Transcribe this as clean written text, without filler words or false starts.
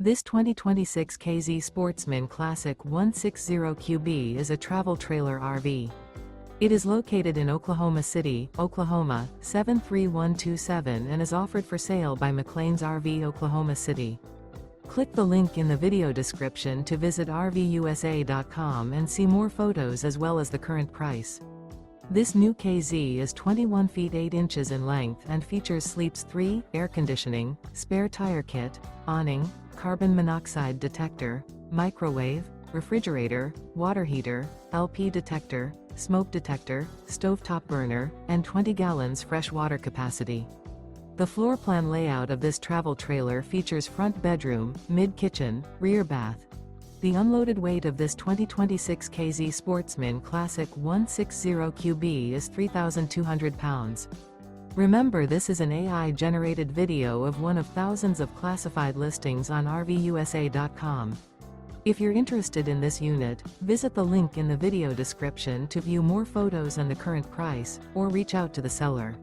This 2026 K-Z Sportsmen Classic 160QB is a travel trailer RV. It is located in Oklahoma City, Oklahoma, 73127 and is offered for sale by McClain's RV Oklahoma City. Click the link in the video description to visit RVUSA.com and see more photos as well as the current price. This new K-Z is 21 feet 8 inches in length and features sleeps 3, air conditioning, spare tire kit, awning, carbon monoxide detector, microwave, refrigerator, water heater, LP detector, smoke detector, stovetop burner, and 20 gallons fresh water capacity. The floor plan layout of this travel trailer features front bedroom, mid-kitchen, rear bath. The unloaded weight of this 2026 K-Z Sportsmen Classic 160QB is 3,200 pounds. Remember, this is an AI-generated video of one of thousands of classified listings on RVUSA.com. If you're interested in this unit, visit the link in the video description to view more photos and the current price, or reach out to the seller.